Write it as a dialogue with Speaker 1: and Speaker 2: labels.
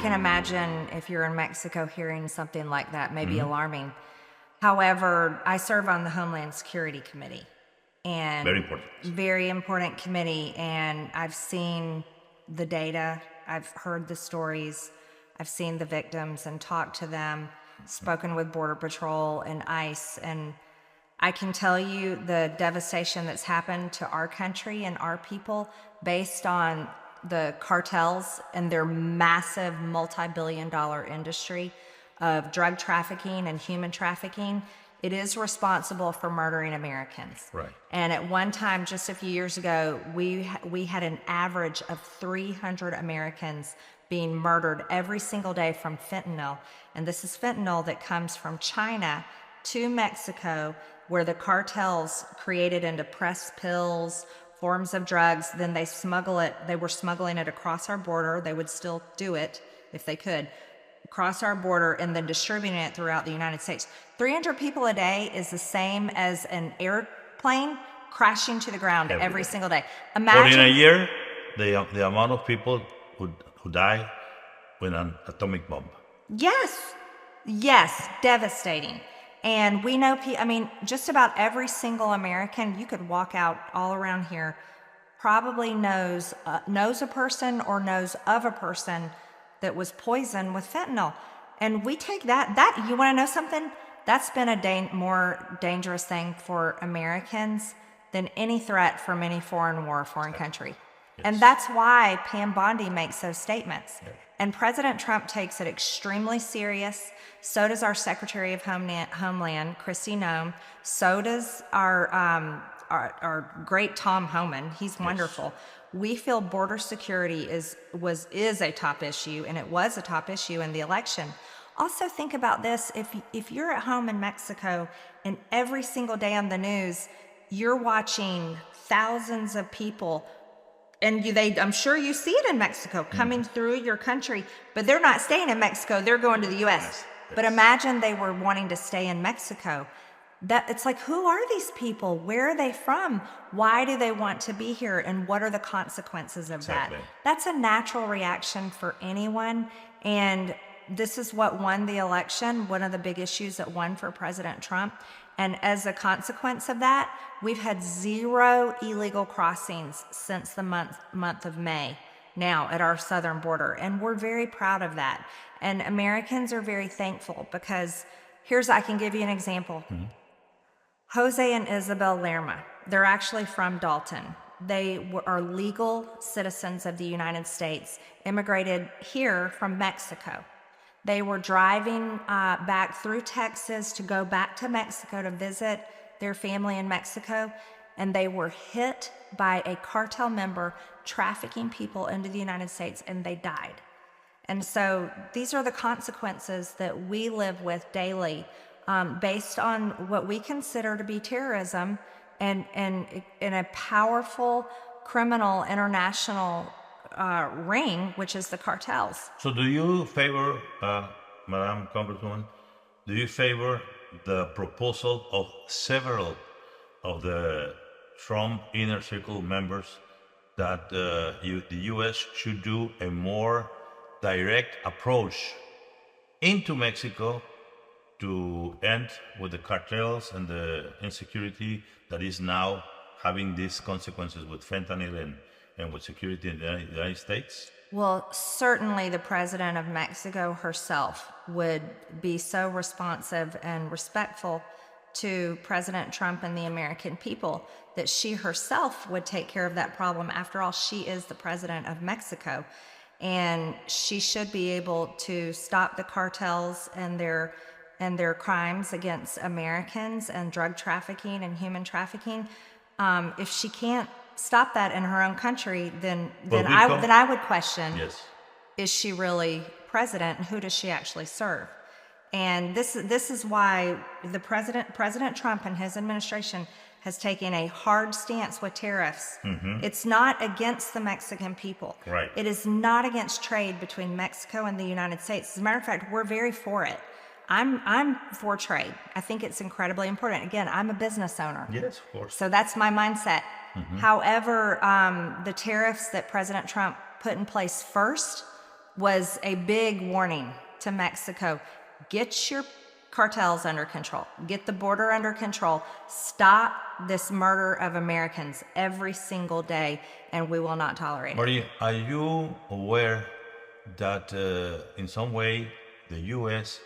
Speaker 1: can imagine if you're in Mexico hearing something like that may be alarming. However, I serve on the Homeland Security Committee. And very important committee, and I've seen the data, I've heard the stories, I've seen the victims and talked to them, spoken with Border Patrol and ICE, and I can tell you the devastation that's happened to our country and our people based on the cartels and their massive multi-billion-dollar industry of drug trafficking and human trafficking. It is responsible for murdering Americans.
Speaker 2: Right.
Speaker 1: And at one time, just a few years ago, we had an average of 300 Americans being murdered every single day from fentanyl. And this is fentanyl that comes from China to Mexico, where the cartels create it into pressed pills, forms of drugs, then they smuggle it. They were smuggling it across our border. They would still do it if they could. Across our border and then distributing it throughout the United States. 300 people a day is the same as an airplane crashing to the ground every single day. Imagine.
Speaker 2: But in a year, the amount of people who die with an atomic bomb.
Speaker 1: Yes, devastating. And we know, just about every single American, you could walk out all around here, probably knows a person or knows of a person that was poisoned with fentanyl. And we take that you want to know something? That's been a more dangerous thing for Americans than any threat from any foreign war, foreign country. Yes. And that's why Pam Bondi makes those statements. Yes. And President Trump takes it extremely serious. So does our Secretary of Homeland, Kristi Noem. So does our great Tom Homan. He's wonderful. Yes. We feel border security is a top issue, and it was a top issue in the election. Also think about this, if you're at home in Mexico and every single day on the news, you're watching thousands of people, and I'm sure you see it in Mexico, coming through your country, but they're not staying in Mexico, they're going to the U.S. Yes. But imagine they were wanting to stay in Mexico. That it's like, who are these people? Where are they from? Why do they want to be here? And what are the consequences of that? That's a natural reaction for anyone. And this is what won the election, one of the big issues that won for President Trump. And as a consequence of that, we've had 0 illegal crossings since the month of May now at our southern border. And we're very proud of that. And Americans are very thankful because I can give you an example. Jose and Isabel Lerma, they're actually from Dalton. They are legal citizens of the United States, immigrated here from Mexico. They were driving back through Texas to go back to Mexico to visit their family in Mexico, and they were hit by a cartel member trafficking people into the United States, and they died. And so these are the consequences that we live with daily, based on what we consider to be terrorism and in a powerful criminal international ring, which is the cartels.
Speaker 2: So do you favor, Madam Congresswoman, the proposal of several of the Trump inner circle members that the U.S. should do a more direct approach into Mexico to end with the cartels and the insecurity that is now having these consequences with fentanyl and with security in the United States?
Speaker 1: Well, certainly the president of Mexico herself would be so responsive and respectful to President Trump and the American people that she herself would take care of that problem. After all, she is the president of Mexico, and she should be able to stop the cartels and their crimes against Americans and drug trafficking and human trafficking. If she can't stop that in her own country, then I would question,
Speaker 2: yes,
Speaker 1: is she really president, and who does she actually serve? And this is why the President Trump and his administration has taken a hard stance with tariffs.
Speaker 2: Mm-hmm.
Speaker 1: It's not against the Mexican people.
Speaker 2: Right.
Speaker 1: It is not against trade between Mexico and the United States. As a matter of fact, we're very for it. I'm for trade. I think it's incredibly important. Again, I'm a business owner.
Speaker 2: Yes, of course.
Speaker 1: So that's my mindset.
Speaker 2: Mm-hmm.
Speaker 1: However, the tariffs that President Trump put in place first was a big warning to Mexico. Get your cartels under control. Get the border under control. Stop this murder of Americans every single day, and we will not tolerate it.
Speaker 2: Maria, are you aware that in some way the U.S.